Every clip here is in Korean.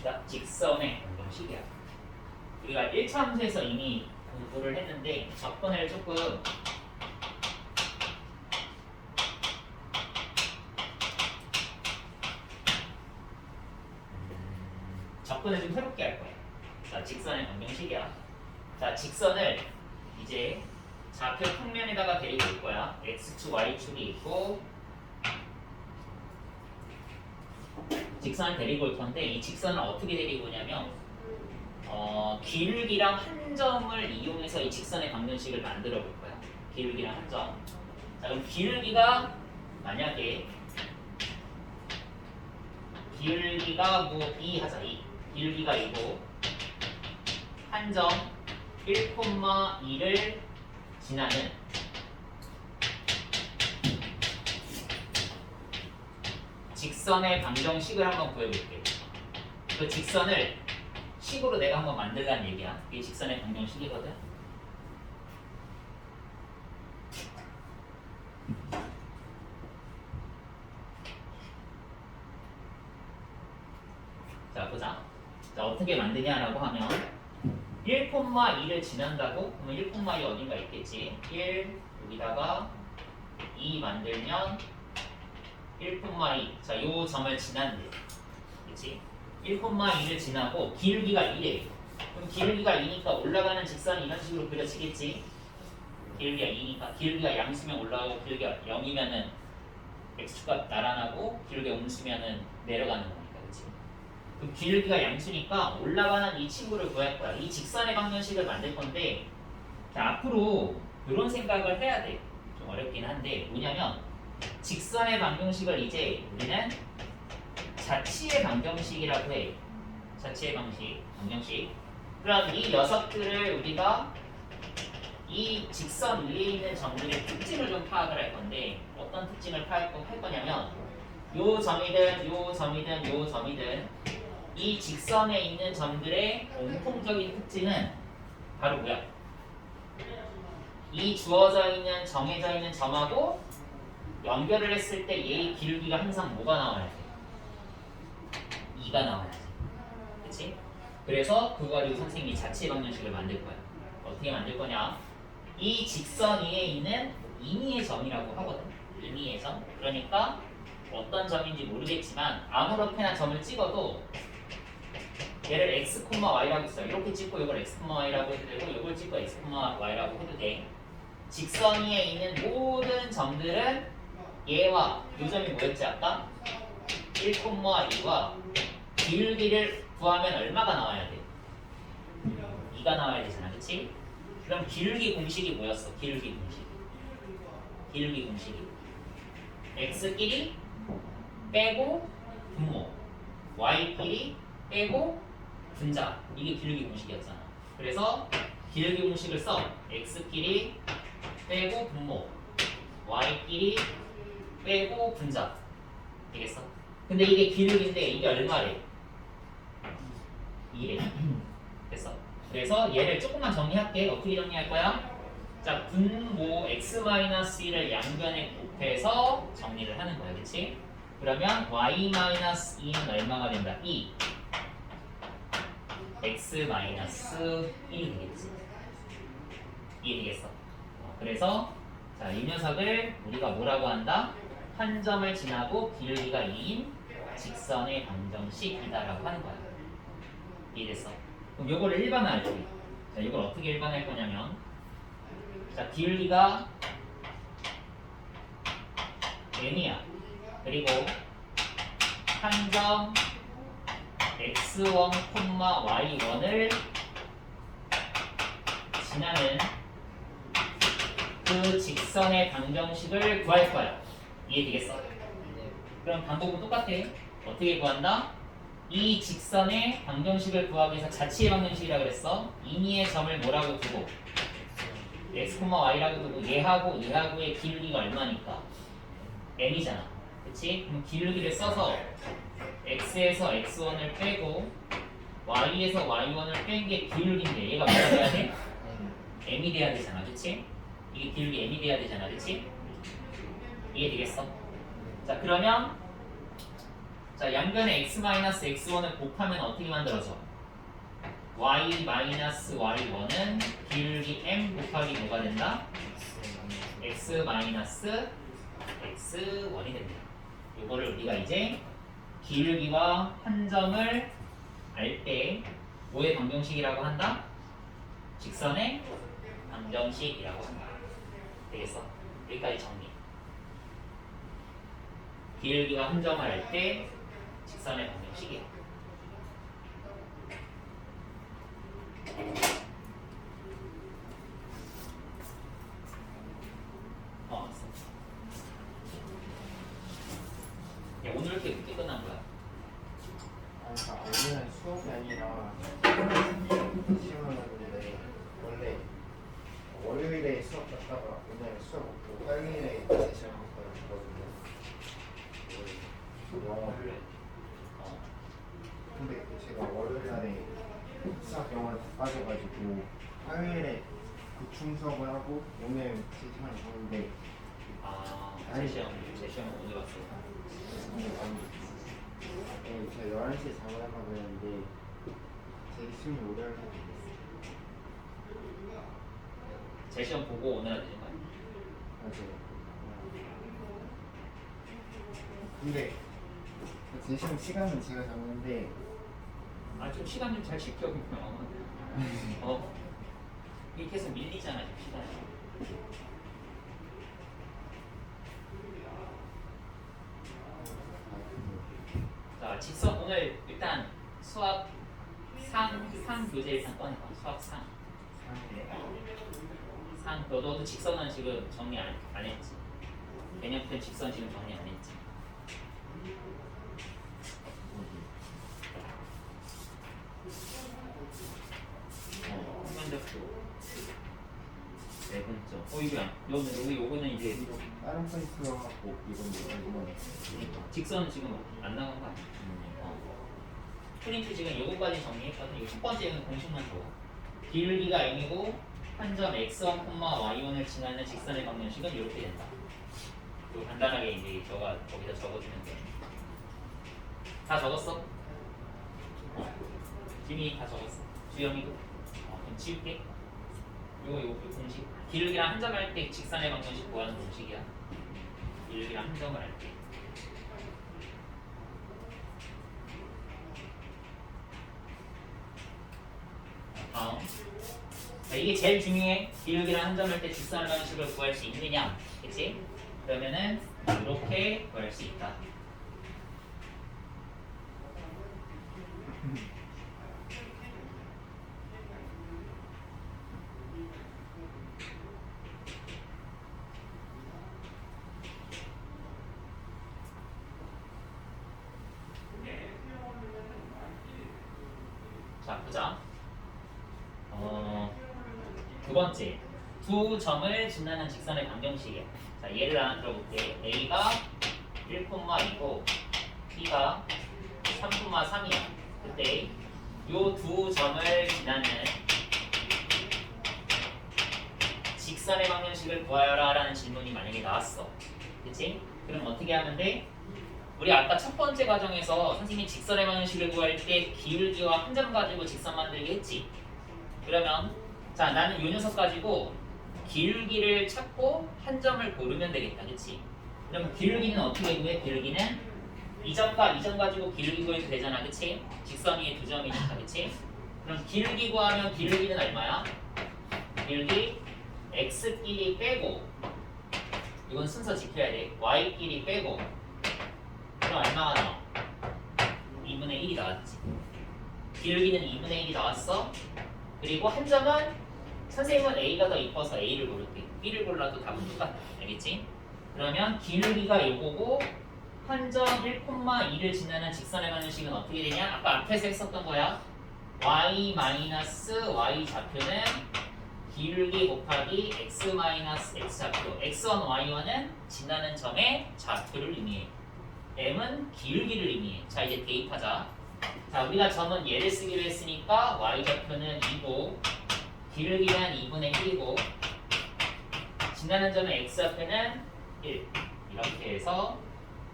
봅시다. 직선의 방정식이야. 우리가 1차 함수에서 이미 공부를 했는데 접근을 조금 좀 새롭게 할 거야. 자, 직선의 방정식이야. 자, 직선을 이제 좌표 평면에다가 데리고 올 거야. x축, y축이 있고 직선을 데리고 올 건데 이 직선을 어떻게 데리고 오냐면 기울기랑 한 점을 이용해서 이 직선의 방정식을 만들어 볼 거야. 기울기랑 한 점. 자, 그럼 기울기가 만약에 기울기가 뭐 2 하자. 2. 기울기가 2고 한 점 1,2를 지나는 직선의 방정식을 한번 구해볼게. 그 직선을 식으로 내가 한번 만들라는 얘기야. 이게 직선의 방정식이거든. 자, 보자. 자, 어떻게 만드냐라고 하면 1,2를 지난다고? 그러면 1,2 어딘가 있겠지. 1 여기다가 2 만들면 1,2. 자, 요 점을 지난대. 그치? 1,2를 지나고 기울기가 2래. 그럼 기울기가 2니까 올라가는 직선이 이런 식으로 그려지겠지? 기울기가 2니까. 기울기가 양수면 올라가고 기울기가 0이면은 x축과 나란하고 기울기가 음수면은 내려가는 거니까. 그치? 그럼 기울기가 양수니까 올라가는 이 친구를 구할 거야. 이 직선의 방정식을 만들 건데 자, 앞으로 이런 생각을 해야 돼. 좀 어렵긴 한데 뭐냐면 직선의 방정식을 이제 우리는 자치의 방정식이라고 해. 자치의 방정식. 그럼 이 녀석들을 우리가 이 직선 위에 있는 점들의 특징을 좀 파악을 할 건데 어떤 특징을 할 거냐면 요 점이든 요 점이든 요 점이든 이 직선에 있는 점들의 공통적인 특징은 바로 뭐야? 이 주어져 있는 정해져 있는 점하고 연결을 했을 때 얘의 기울기가 항상 뭐가 나와야 돼? 2가 나와야지. 그치? 그래서 그거 가지고 선생님이 자체 방정식을 만들 거야. 어떻게 만들 거냐? 이 직선 위에 있는 임의의 점이라고 하거든. 임의의 점. 그러니까 어떤 점인지 모르겠지만 아무렇게나 점을 찍어도 얘를 x, y라고 써요. 이렇게 찍고 이걸 x, y라고 해도 되고 이걸 찍고 x, y라고 해도 돼. 직선 위에 있는 모든 점들은 얘와 이 점이 뭐였지 아까? 1,2와 기울기를 구하면 얼마가 나와야 돼? 2가 나와야 되잖아, 그치? 그럼 기울기 공식이 뭐였어? 기울기 공식이 x끼리 빼고 분모 y끼리 빼고 분자 이게 기울기 공식이었잖아. 그래서 기울기 공식을 써. x끼리 빼고 분모 y끼리 빼고 분자 되겠어? 근데 이게 기울기인데 이게 얼마래? 2래. 됐어. 그래서 얘를 조금만 정리할게. 어떻게 정리할 거야? 자, 분모 x-2를 양변에 곱해서 정리를 하는 거야. 그치? 그러면 y-2는 얼마가 된다? 2. x-1이 되겠지. 이해되겠어? 그래서 자, 이 녀석을 우리가 뭐라고 한다? 한 점을 지나고 기울기가 2인 직선의 방정식이다라고 하는 거야. 이해됐어? 그럼 요거를 일반화할 거야. 자, 이걸 어떻게 일반화할 거냐면 자, 기울기가 n이야. 그리고 한 점 x1, y1을 지나는 그 직선의 방정식을 구할 거야. 이해되겠어? 그럼 방법은 똑같아. 어떻게 구한다? 이 직선의 방정식을 구하기 위해서 자치의 방정식이라고 그랬어. 임의의 점을 뭐라고 두고 x, y라고 두고 얘하고의 기울기가 얼마니까? n이잖아. 그치? 그럼 기울기를 써서 x에서 x1을 빼고 y에서 y1을 뺀 게 기울기인데 얘가 뭐가 돼야 돼? m이 돼야 되잖아. 그치? 이게 기울기 m이 돼야 되잖아. 그치? 이해되겠어? 자, 그러면 자, 양변에 x-x1을 곱하면 어떻게 만들어져? y-y1은 기울기 m 곱하기 뭐가 된다? x-x1이 됩니다. 이거를 우리가 이제 기울기와 한 점을 알 때 뭐의 방정식이라고 한다? 직선의 방정식이라고 한다. 되겠어? 여기까지 정리. 기울기와 한 점을 알 때 직선의 방정식이야. 야, 오늘 이렇게 늦게 끝난 거야? 그러니까 오늘은 수업이 아니라 시험을 하는데 원래 월요일에 수업 갔다가 오늘 수업 없고 화요일에 다시 시험 갔거든요. 영어를. 근데 제가 월요일 날에 수학 영어를 다 빠져가지고 화요일에 보충 수업을 하고 오늘 제 시간을 보는데 제 시험은 오늘 갔어. 네, 제가 11시에 잠을 한다고 했는데 제 시험이 오늘 하게 됐어요. 제 시험 보고 오늘 하는 거야? 맞아요. 근데 제 시험 시간은 제가 잡는데 좀 시간 좀 잘 지켜 그러면. 이게 계속 밀리잖아 지금 시간이. 자, 직선 오늘 일단 수학 상 교재 일단 꺼내봐. 수학 상. 너도 직선은 지금 정리 안 했지. 개념편 직선 지금 정리 안 했지. 평면적도 네 번째. 이거야. 요거는 이제 다른 포인트하고 이건 직선은 지금 안 나간 거 아니야? 프린트 지금 요거까지 정리했거든. 이거 첫 번째는 공식만 줘. 기울기가 m이고 한 점 x1, y1을 지나는 직선의 방정식은 이렇게 된다. 이거 간단하게 이제 거기다 적어주면 돼. 다 적었어? 지민이 다 적었어. 주영이도? 그럼 지울게. 요거 공식. 기울기랑 한 점 할 때 직선의 방정식 구하는 공식이야. 기울기랑 한 점을 할 때. 자, 이게 제일 중요해. 기울기랑 한 점을 때 직선의 방정식을 구할 수 있느냐, 그치? 그러면은 이렇게 구할 수 있다. 자, 보자. 두 번째, 두 점을 지나는 직선의 방정식이야. 자, 예를 하나 들어볼게. A가 1,2고 B가 3,3이야. 그때 요 두 점을 지나는 직선의 방정식을 구하여라 라는 질문이 만약에 나왔어. 그치? 그럼 어떻게 하면 돼? 우리 아까 첫 번째 과정에서 선생님이 직선의 방정식을 구할 때 기울기와 한 점 가지고 직선 만들기 했지. 그러면 자, 나는 요 녀석 가지고 기울기를 찾고 한 점을 고르면 되겠다. 그치? 그럼 기울기는 어떻게 구해? 기울기는 이 점과 이 점 가지고 기울기 구해도 되잖아. 그치? 직선 위에 두 점이니까. 그치? 그럼 기울기 구하면 기울기는 얼마야? 기울기 x끼리 빼고, 이건 순서 지켜야 돼. y끼리 빼고, 그럼 얼마가 나와? 2분의 1이 나왔지. 기울기는 2분의 1이 나왔어. 그리고 한 점은 선생님은 A가 더 이뻐서 A를 고를게. B를 골라도 답은 똑같아. 알겠지? 그러면 기울기가 요거고 한 점 1,2를 지나는 직선의 방정식은 어떻게 되냐? 아까 앞에서 했었던 거야. y-y 좌표는 기울기 곱하기 x-x 좌표. x1, y1은 지나는 점의 좌표를 의미해. m은 기울기를 의미해. 자, 이제 대입하자. 자, 우리가 점은 얘를 쓰기로 했으니까 y 좌표는 2고 기울기는 2분의 1이고 지나는 점의 x 좌표는 1. 이렇게 해서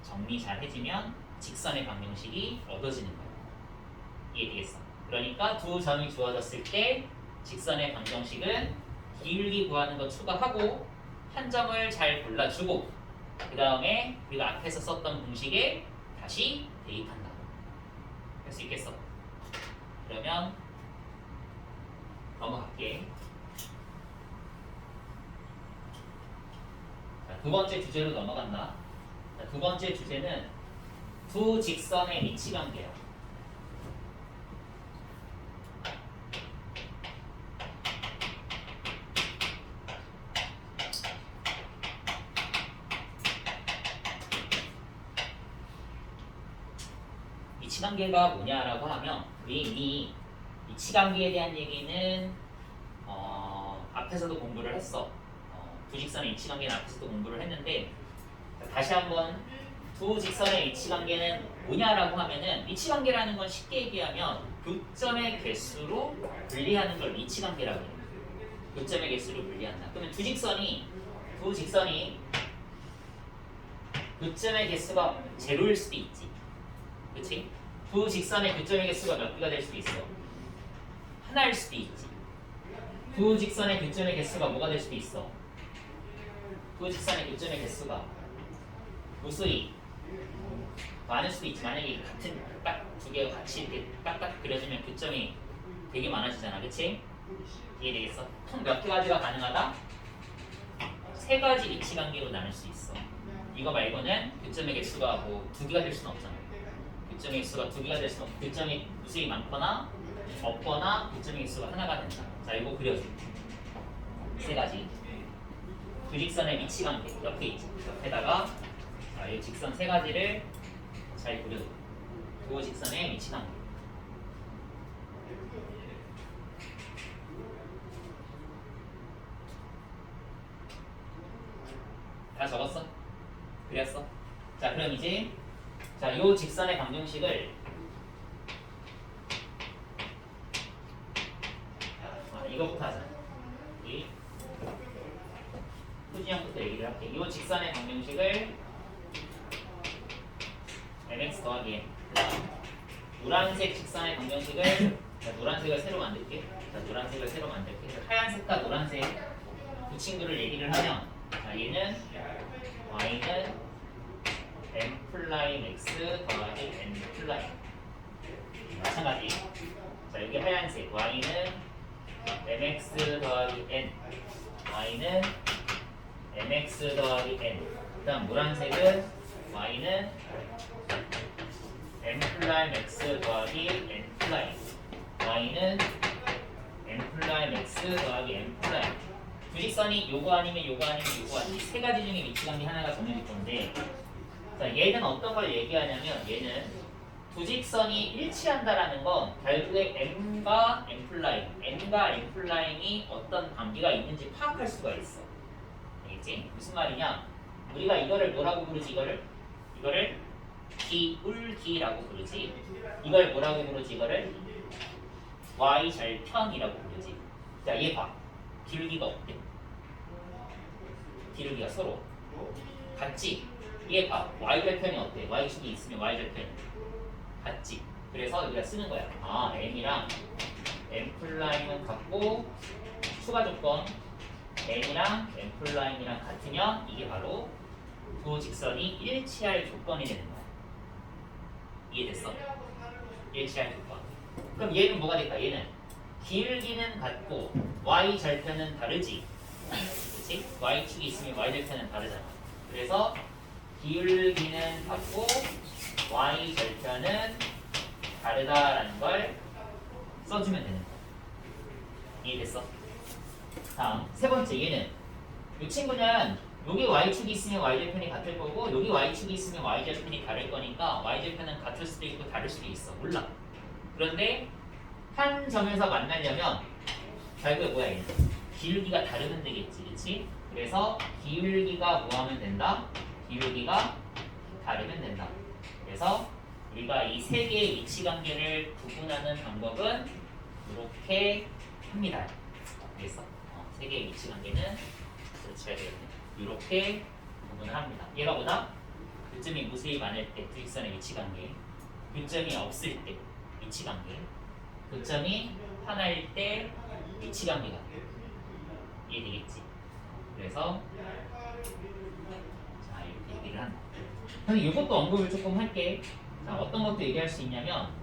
정리 잘 해주면 직선의 방정식이 얻어지는 거야. 이해되겠어? 그러니까 두 점이 주어졌을 때 직선의 방정식은 기울기 구하는 거 추가하고 한 점을 잘 골라주고 그 다음에 우리가 앞에서 썼던 공식에 다시 대입한다. 할 수 있겠어? 그러면 넘어갈게. 자, 두 번째 주제로 넘어간다. 자, 두 번째 주제는 두 직선의 위치관계야. 위치관계가 뭐냐라고 하면 우리 이미 위치관계에 대한 얘기는 앞에서도 공부를 했어. 두 직선의 위치관계는 앞에서도 공부를 했는데 다시 한번 두 직선의 위치관계는 뭐냐라고 하면은 위치관계라는 건 쉽게 얘기하면 교점의 개수로 분리하는 걸 위치관계라고 해요. 교점의 개수로 분리한다. 그러면 두 직선이 교점의 개수가 제로일 수도 있지. 그치? 두 직선의 교점의 개수가 몇 개가 될 수도 있어. 하나일 수도 있지. 두 직선의 교점의 개수가 뭐가 될 수도 있어. 두 직선의 교점의 개수가 무수히 많을 수도 있지. 만약에 같은 딱 두 개가 같이 이렇게 딱딱 그려지면 교점이 되게 많아지잖아. 그치? 이해되겠어? 총 몇 개 가지가 가능하다? 세 가지 위치관계로 나눌 수 있어. 이거 말고는 교점의 개수가 뭐 두 개가 될 수는 없잖아. 교점의 개수가 두 개가 될 수는 없고 교점이 무수히 많거나 없거나 교점의 개수가 하나가 된다. 자, 이거 그려줄게. 세 가지. 두 직선의 위치관계 옆에 있지. 옆에다가 자, 이 직선 세 가지를 잘 그려줘. 두 직선의 위치관계. 다 적었어? 그렸어? 자, 그럼 이제 요 직선의 방정식을 이거부터 하자. 이 후진 형부터 얘기를 할게. 요 직선의 방정식을 mx 더하기 n 노란색 직선의 방정식을 자, 노란색을 새로 만들게. 자, 노란색을 새로 만들게. 하얀색과 노란색 두 친구를 얘기를 하면 자, 얘는 y는 m 플라임 x 더하기 n 플라임 마찬가지. 자, 여기 하얀색 y는 mx 더하기 n y는 mx 더하기 n 그 다음 노란색은 y는 m 플라임 x 더하기 n 플라임 y는 m 플라임 x 더하기 n 플라임 두 직선이 요거 아니면 요거 아니면 요거 아니면 세 가지 중에 위치관계 하나가 정해질 건데 자, 얘는 어떤 걸 얘기하냐면 얘는 두 직선이 일치한다라는 건 결국에 m과 m 플라임, n과 m 플라임이 어떤 관계가 있는지 파악할 수가 있어. 알겠지? 무슨 말이냐? 우리가 이거를 뭐라고 부르지? 이거를 기울기라고 부르지. 이걸 뭐라고 부르지? 이거를 y절편이라고 부르지. 자, 얘 봐. 기울기가 어때? 기울기가 서로 같지? 얘 봐. y절편이 어때? y축이 있으면 y절편이 같지? 그래서 여기가 쓰는 거야. 아, m이랑 m 플라임은 같고 추가 조건 n이랑 m 플라임이랑 같으면 이게 바로 두 직선이 일치할 조건이 되는 거야. 이해됐어? 일치할 조건. 그럼 얘는 뭐가 될까? 얘는 기울기는 같고 y절편은 다르지. 그치? y축이 있으면 y절편은 다르잖아. 그래서 기울기는 같고 y절편은 다르다라는 걸 써주면 되는 거야. 이해됐어? 다음 세 번째 얘는 이 친구는 여기 y축이 있으면 y절편이 같을 거고 여기 y축이 있으면 y절편이 다를 거니까 y절편은 같을 수도 있고 다를 수도 있어. 몰라. 그런데 한 점에서 만나려면 결국에 뭐야 얘는 기울기가 다르면 되겠지. 그치? 그래서 기울기가 뭐 하면 된다? 기울기가 다르면 된다. 그래서 우리가 이 세 개의 위치관계를 구분하는 방법은 이렇게 합니다. 알겠어? 세 개의 위치관계는 그렇지 해야 되겠네. 이렇게 구분을 합니다. 얘가 뭐다? 교점이 무수히 많을 때 두 직선의 위치 관계, 교점이 없을 때 위치 관계, 교점이 하나일 때 위치 관계가 이해되겠지? 그래서 자 이렇게 얘기를 한다. 근데 이것도 언급을 조금 할게. 자, 어떤 것도 얘기할 수 있냐면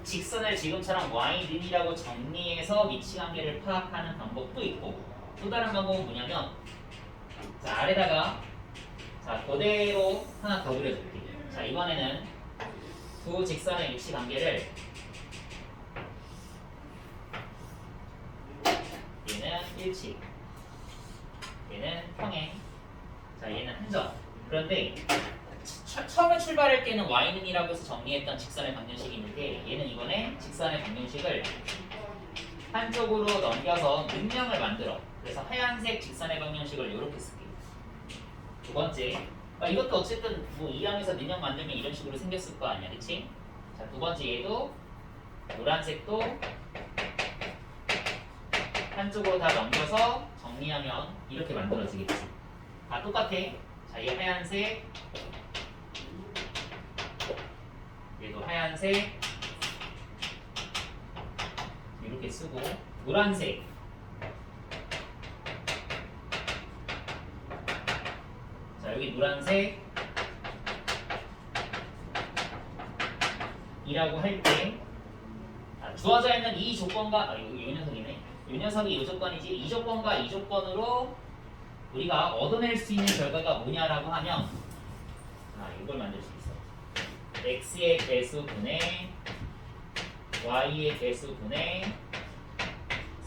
직선을 지금처럼 y는이라고 정리해서 위치 관계를 파악하는 방법도 있고 또 다른 방법은 뭐냐면 자 아래다가 자 그대로 하나 더 그려줄게. 자 이번에는 두 직선의 위치 관계를 얘는 일치, 얘는 평행, 자 얘는 한점. 그런데 처음에 출발할 때는 y는이라고 해서 정리했던 직선의 방정식이 있는데 얘는 이번에 직선의 방정식을 한쪽으로 넘겨서 문명을 만들어. 그래서 하얀색 직선의 방정식을 이렇게 쓸게요. 두 번째, 이것도 어쨌든 뭐 이항에서 문명 만들면 이런 식으로 생겼을 거 아니야, 그치? 자, 두 번째 얘도 노란색도 한쪽으로 다 넘겨서 정리하면 이렇게 만들어지겠지. 다 똑같아. 자, 이 하얀색, 얘도 하얀색 이렇게 쓰고 노란색 자 여기 노란색 이라고 할 때 주어져 있는 이 조건과 요 녀석이네. 요 녀석이 요 조건이지. 이 조건과 이 조건으로 우리가 얻어낼 수 있는 결과가 뭐냐라고 하면 이걸 만들 수 있어. x의 개수분의 y의 개수분의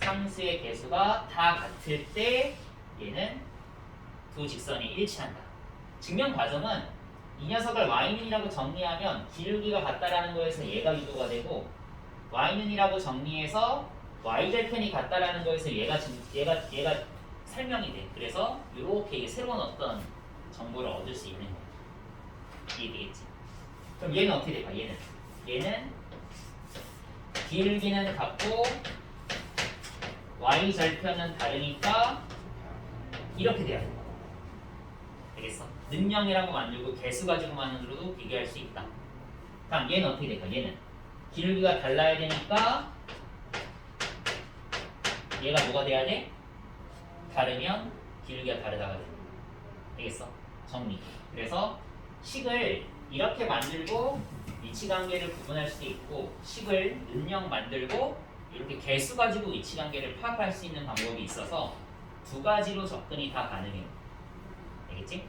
상수의 개수가 다 같을 때 얘는 두 직선이 일치한다. 증명 과정은 이 녀석을 y는이라고 정리하면 기울기가 같다라는 거에서 얘가 유도가 되고 y는이라고 정리해서 y절편이 같다라는 거에서 얘가 설명이 돼. 그래서 이렇게 새로운 어떤 정보를 얻을 수 있는 거야. 이해되겠지? 그럼 얘는 어떻게 될까? 얘는 기울기는 같고 y절편은 다르니까 이렇게 돼야 돼. 알겠어? 능량이라고 만들고 개수 가지고만으로도 비교할 수 있다. 다음 얘는 어떻게 될까? 얘는 기울기가 달라야 되니까 얘가 뭐가 돼야 돼? 다르면 기울기가 다르다가 돼. 알겠어? 정리. 그래서 식을 이렇게 만들고 위치관계를 구분할 수도 있고 식을 능력 만들고 이렇게 개수 가지고 위치관계를 파악할 수 있는 방법이 있어서 두 가지로 접근이 다 가능해요. 알겠지?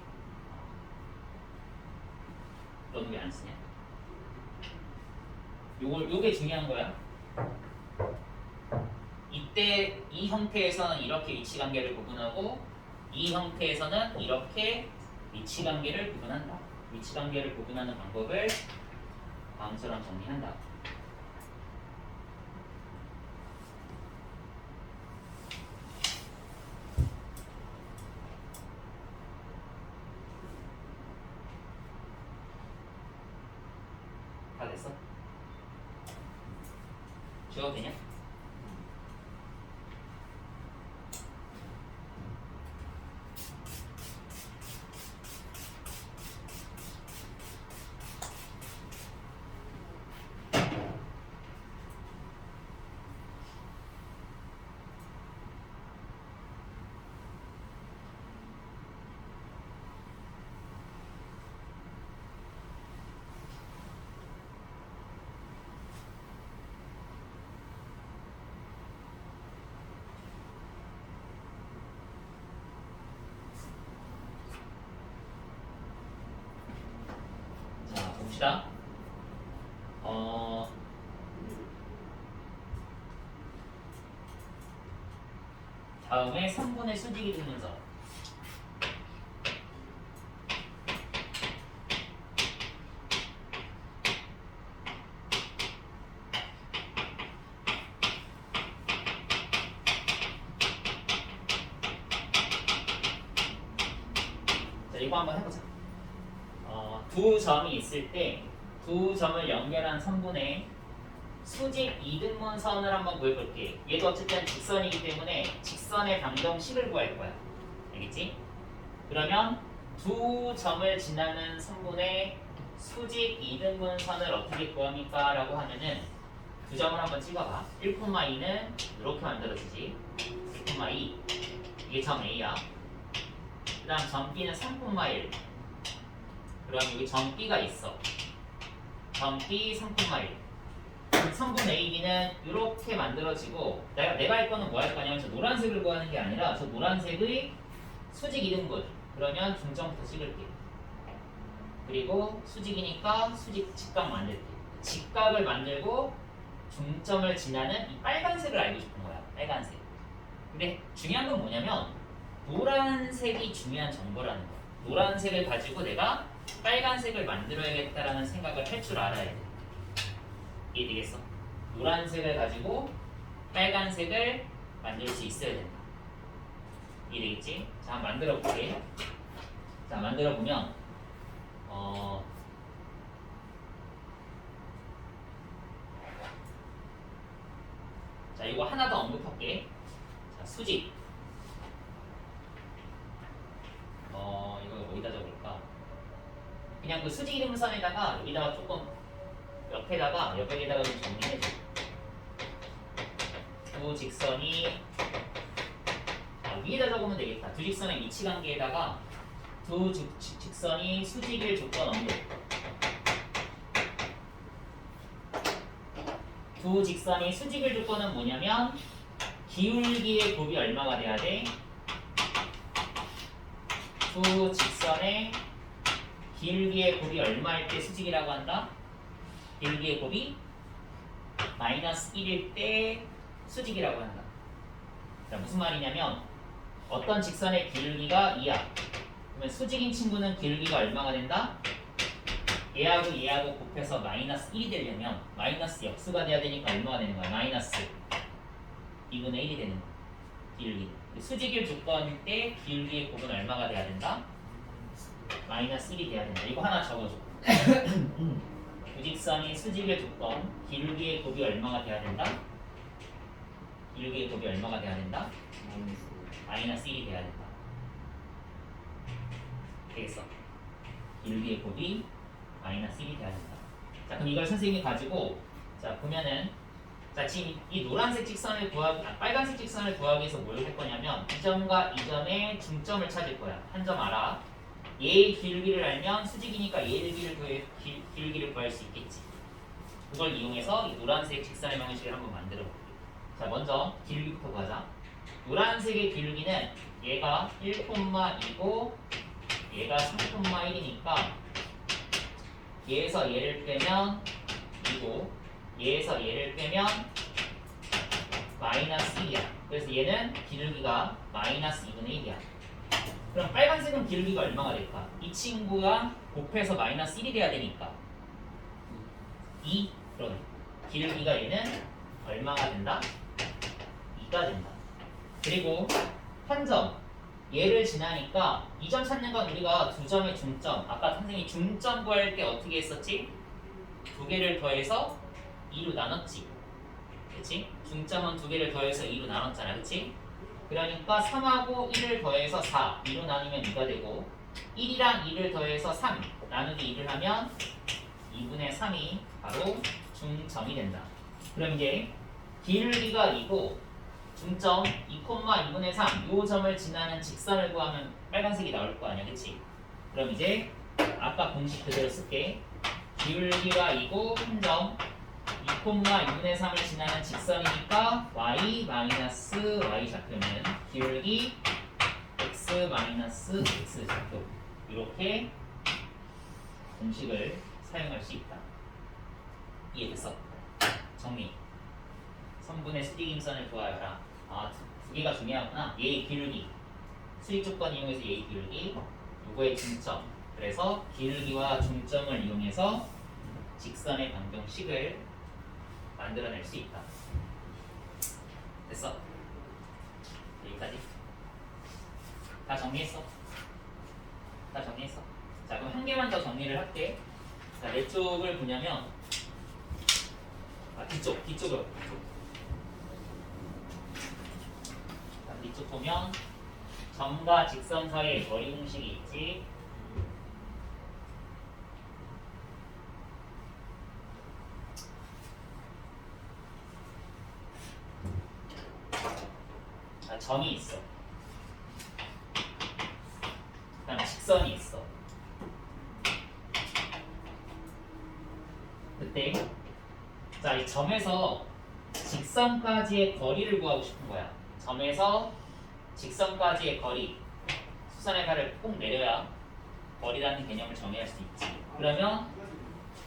너는 왜 안 쓰냐? 요게 중요한 거야. 이때 이 형태에서는 이렇게 위치관계를 구분하고 이 형태에서는 이렇게 위치관계를 구분한다. 위치관계를 구분하는 방법을 다음처럼 정리한다. 다 됐어? 지워도 되냐? 자, 봅시다. 다음에 3분의 수직이 되면서 자, 이거 한번 해보자. 두 점이 있을 때 두 점을 연결한 선분의 수직 이등분선을 한번 구해볼게. 얘도 어쨌든 직선이기 때문에 직선의 방정식을 구할 거야. 알겠지? 그러면 두 점을 지나는 선분의 수직 이등분선을 어떻게 구합니까? 라고 하면은 두 점을 한번 찍어봐. 1,2는 이렇게 만들어지지. 1,2 이게 점 A야. 그 다음 점 B는 3,1. 그럼 여기 점 B가 있어. 점 B 3,1. 성분 AB는 이렇게 만들어지고 내가 할 거는 뭐 할 거냐면 저 노란색을 구하는 게 아니라 저 노란색의 수직 이등분 그러면 중점부터 찍을게. 그리고 수직이니까 수직 직각 만들게. 직각을 만들고 중점을 지나는 이 빨간색을 알고 싶은 거야. 빨간색. 근데 중요한 건 뭐냐면 노란색이 중요한 정보라는 거야. 노란색을 가지고 내가 빨간색을 만들어야겠다라는 생각을 할 줄 알아야 돼. 이해되겠어? 노란색을 가지고 빨간색을 만들 수 있어야 된다. 이해되겠지? 자, 한번 만들어 볼게. 자, 만들어 보면 자, 이거 하나 더 언급할게. 자, 수직. 이거 어디다 적을까? 그냥 그 수직 이등분선에다가 여기다가 조금 옆에다가 좀 정리해줘. 두 직선이 위에다 적으면 되겠다. 두 직선의 위치 관계에다가 두 직선이 수직일 조건 없는 두 직선이 수직일 조건은 뭐냐면 기울기의 곱이 얼마가 돼야 돼? 두 직선의 기울기의 곱이 얼마일 때 수직이라고 한다? 기울기의 곱이 마이너스 1일 때 수직이라고 한다. 자, 무슨 말이냐면 어떤 직선의 기울기가 2야. 그러면 수직인 친구는 기울기가 얼마가 된다? 얘하고 곱해서 마이너스 1이 되려면 마이너스 역수가 돼야 되니까 얼마가 되는 거야? 마이너스 2분의 1이 되는 거야. 기울기. 수직일 조건일 때 기울기의 곱은 얼마가 돼야 된다? 마이너스 1이 돼야 된다. 이거 하나 적어줘. 부직선이 수직의 조건, 기울기의 곱이 얼마가 돼야 된다? 기울기의 곱이 얼마가 돼야 된다? 마이너스 1이 돼야 된다. 되겠어? 기울기의 곱이 마이너스 1이 돼야 된다. 자, 그럼 이걸 선생님이 가지고 자 보면은 자 지금 이 노란색 직선을 빨간색 직선을 구하기 위해서 뭘 할 거냐면 이 점과 이 점의 중점을 찾을 거야. 한 점 알아. 얘의 기울기를 알면 수직이니까 얘의 기울기를 구할 수 있겠지. 그걸 이용해서 이 노란색 직선의 방식을 한번 만들어 볼게. 자, 먼저 기울기부터 가자. 노란색의 기울기는 얘가 1,2고 얘가 3,1이니까 얘에서 얘를 빼면 2고 얘에서 얘를 빼면 마이너스 1이야. 그래서 얘는 기울기가 마이너스 2분의 1이야. 그럼 빨간색은 기울기가 얼마가 될까? 이 친구가 곱해서 마이너스 1이 돼야 되니까 2. 그럼 기울기가 얘는 얼마가 된다? 2가 된다. 그리고 한 점 얘를 지나니까 이 점 찾는 건 우리가 두 점의 중점 아까 선생님이 중점 구할 때 어떻게 했었지? 두 개를 더해서 2로 나눴지. 그치? 중점은 두 개를 더해서 2로 나눴잖아. 그치? 그러니까 3하고 1을 더해서 4 2로 나누면 2가 되고 1이랑 2를 더해서 3 나누기 2를 하면 2분의 3이 바로 중점이 된다. 그럼 이제 기울기가 2고 중점 2,2분의 3 요 점을 지나는 직선을 구하면 빨간색이 나올 거 아니야. 그치? 그럼 이제 아까 공식 그대로 쓸게. 기울기가 2고 한 점 2,2분의 3을 지나는 직선이니까 y 마이너스 y 좌표는 기울기 x 마이너스 x 좌표 이렇게 공식을 사용할 수 있다. 이해됐어? 정리. 선분의 수직임선을 구하여라. 두 개가 중요하구나. 얘의 기울기. 수직 조건 이용해서 얘의 기울기. 요거의 중점. 그래서 기울기와 중점을 이용해서 직선의 방정식을 만들어낼 수 있다. 됐어? 여기까지. 다 정리했어? 다 정리했어? 자, 그럼 한 개만 더 정리를 할게. 자, 내 쪽을 보냐면 뒤쪽으로. 자, 뒤쪽 보면 점과 직선 사이에 거리 공식이 있지. 자, 점이 있어. 그다음에 직선이 있어. 그때 자, 이 점에서 직선까지의 거리를 구하고 싶은 거야. 점에서 직선까지의 거리. 수선의 발을 꼭 내려야 거리라는 개념을 정의할 수 있지. 그러면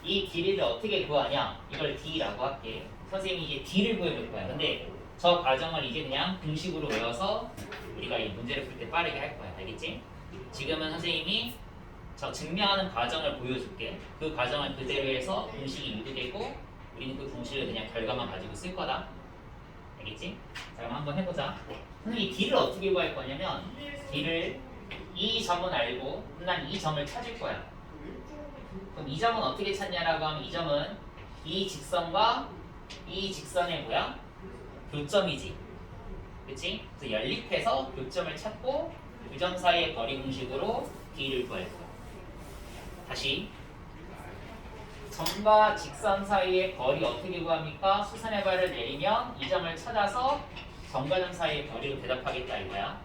이 길이를 어떻게 구하냐? 이걸 D라고 할게. 선생님이 이제 D를 구해볼 거야. 근데 저 과정을 이제 그냥 공식으로 외워서 우리가 이 문제를 풀 때 빠르게 할 거야. 알겠지? 지금은 선생님이 저 증명하는 과정을 보여줄게. 그 과정을 그대로 해서 공식이 유도되고 우리는 그 공식을 그냥 결과만 가지고 쓸 거다. 알겠지? 자, 그럼 한번 해보자. 선생님이 D를 어떻게 구할 거냐면 D를 이 점은 알고 난 이 점을 찾을 거야. 그럼 이 점은 어떻게 찾냐라고 하면 이 점은 이 직선과 이 직선의 뭐야? 교점이지. 그치? 그래서 연립해서 교점을 찾고 그 점 사이의 거리 공식으로 D를 구할 거야. 다시 점과 직선 사이의 거리 어떻게 구합니까? 수선의 발을 내리면 이 점을 찾아서 점과 점 사이의 거리로 대답하겠다 이거야.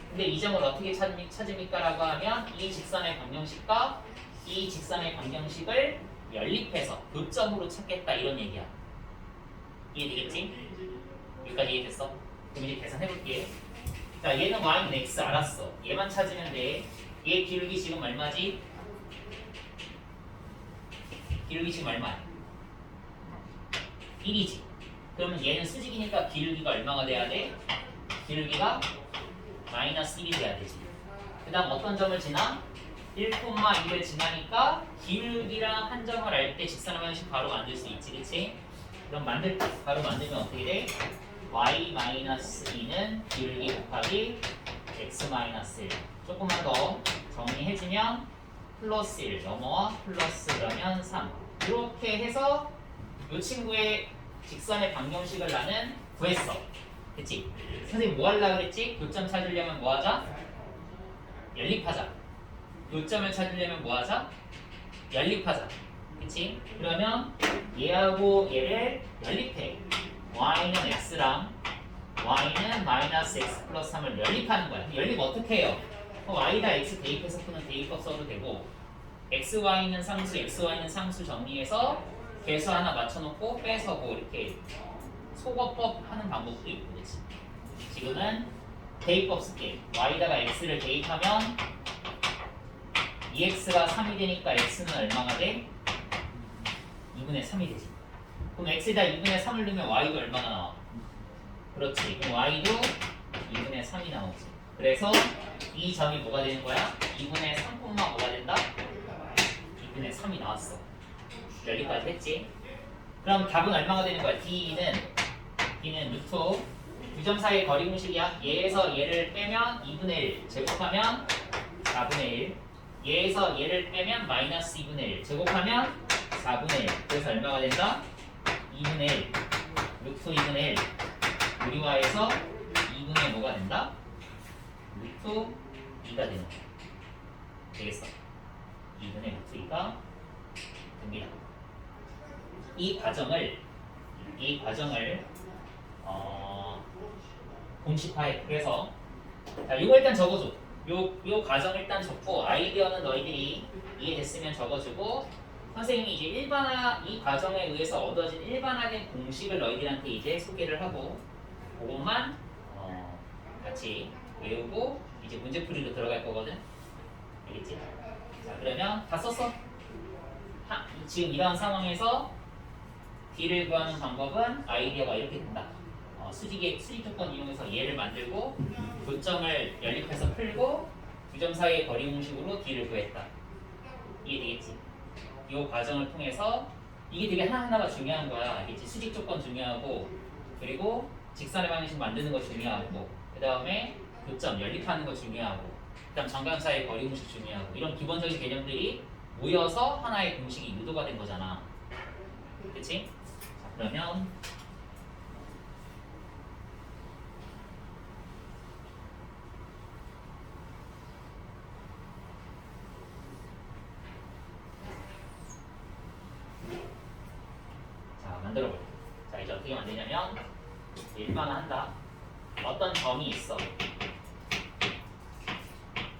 근데 이 점을 어떻게 찾습니까? 라고 하면 이 직선의 방정식과 이 직선의 방정식을 연립해서 교점으로 찾겠다 이런 얘기야. 이해되겠지? 여기까지 이해됐어? 그럼 이제 계산해볼게. 자, 얘는 y는 x 알았어. 얘만 찾으면 돼. 얘 기울기 지금 얼마지? 기울기 지금 얼마야? 1이지. 그러면 얘는 수직이니까 기울기가 얼마가 돼야 돼? 기울기가 마이너스 1이 돼야 되지. 그 다음 어떤 점을 지나? 1,2를 지나니까 기울기랑 한 점을 알 때 직선의 방정식 바로 만들 수 있지. 그치? 그럼 바로 만들면 어떻게 돼? y-2는 기울기 곱하기 x-1. 조금만 더 정리해주면 플러스 1 넘어와 플러스 그러면 3. 이렇게 해서 이 친구의 직선의 방정식을 나는 구했어. 그치? 선생님 뭐 하려고 그랬지? 교점 찾으려면 뭐 하자? 연립하자. 교점을 찾으려면 뭐 하자? 연립하자. 그치? 그러면 얘하고 얘를 연립해. y는 x랑 y는 마이너스 x 플러스 3을 연립하는 거야. 연립 어떻게 해요? y다 x 대입해서 푸는 대입법 써도 되고 x, y는 상수, x, y는 상수 정리해서 개수 하나 맞춰놓고 빼서고 이렇게 소거법 하는 방법도 있고. 그치? 지금은 대입법 쓸게. y다가 x를 대입하면 2x가 3이 되니까 x는 얼마가 돼? 2분의 3이 되지. 그럼 x에다 2분의 3을 넣으면 y도 얼마가 나와? 그렇지. 그럼 y도 2분의 3이 나오지. 그래서 이 점이 뭐가 되는 거야? 2분의 3, 뭐가 된다? 2분의 3이 나왔어. 여기까지 했지? 그럼 답은 얼마가 되는 거야? D는 루트 두 점 사이의 거리 공식이야. 얘에서 얘를 빼면 2분의 1 제곱하면 4분의 1. 얘에서 얘를 빼면 마이너스 2분의 1 제곱하면 4분의 1. 그래서 얼마가 된다? 2분의 1 루트 2분의 1 우리와에서 2분의 뭐가 된다? 루트 2가 되는 거야. 되겠어? 2분의 루트 2가 됩니다. 이 과정을 공식화해. 그래서 자, 이거 일단 적어줘. 요 과정 일단 적고 아이디어는 너희들이 이해됐으면 적어주고 선생님이 이제 이 과정에 의해서 얻어진 일반화된 공식을 너희들한테 이제 소개를 하고 그것만 같이 외우고 이제 문제풀이로 들어갈 거거든. 알겠지? 자, 그러면 다 썼어? 지금 이런 상황에서 D를 구하는 방법은 아이디어가 이렇게 된다. 수직 조건 이용해서 얘를 만들고 교점을 연립해서 풀고 두 점 사이의 거리 공식으로 D를 구했다. 이해되겠지? 이 과정을 통해서 이게 되게 하나하나가 중요한 거야. 알겠지? 수직 조건 중요하고 그리고 직선의 방정식 만드는 거 중요하고 그 다음에 교점 연립하는 거 중요하고 그 다음 점과 사이의 거리 공식 중요하고 이런 기본적인 개념들이 모여서 하나의 공식이 유도가 된 거잖아. 그치? 자, 그러면 자, 만들어 볼게요. 자, 이제 어떻게 만드냐면 일반화한다. 어떤 점이 있어.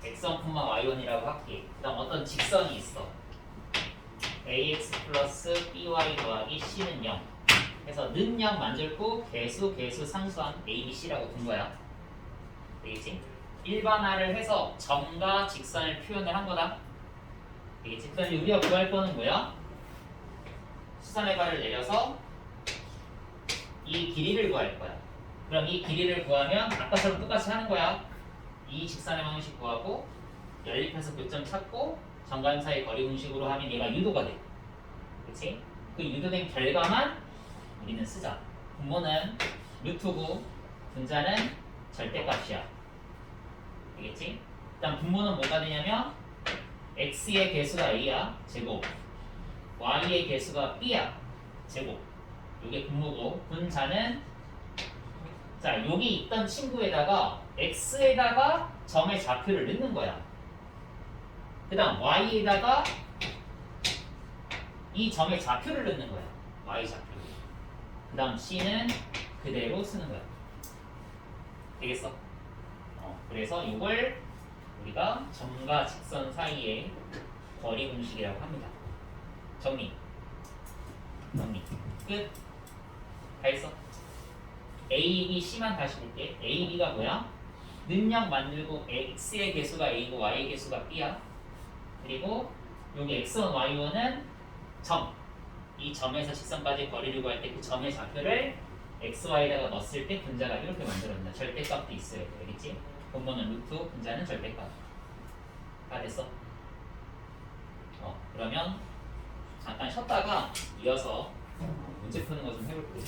x1, y1이라고 할게. 그 다음 어떤 직선이 있어. ax 플러스 by 더하기 c는 0. 그래서 는 0 만들고 개수 상수함 a, b, c라고 둔 거야. 되겠지? 일반화를 해서 점과 직선을 표현을 한 거다. 되겠지? 그 다음에 우리가 구할 거는 뭐야? 수산의 발을 내려서 이 길이를 구할 거야. 그럼 이 길이를 구하면 아까처럼 똑같이 하는 거야. 이 직선의 방식 구하고 연립해서 교점 찾고 점과 점 사이 거리 공식으로 하면 얘가 유도가 돼. 그치? 그 유도된 결과만 우리는 쓰자. 분모는 루트고 분자는 절대값이야. 되겠지? 일단 분모는 뭐가 되냐면 x의 개수가 a야. 제곱. y의 개수가 b야. 제곱. 이게 분모고 분자는 자 여기 있던 친구에다가 x에다가 점의 좌표를 넣는 거야. 그 다음 y에다가 이 점의 좌표를 넣는 거야. y 좌표. 그 다음 c는 그대로 쓰는 거야. 되겠어? 그래서 이걸 우리가 점과 직선 사이의 거리 공식이라고 합니다. 정리. 끝. 다 했어. A, B, C만 다시 볼게. A, B가 뭐야? 능력 만들고 X의 개수가 A고 Y의 개수가 B야. 그리고 여기 X1, Y1은 점. 이 점에서 직선까지 거리를 구할 때 그 점의 좌표를 X, Y에다가 넣었을 때 분자가 이렇게 만들어진다. 절대값도 있어야 돼. 알겠지? 분모는 루트, 분자는 절대값. 다 됐어? 그러면 잠깐 쉬었다가 이어서 문제 푸는 거 좀 해볼게요.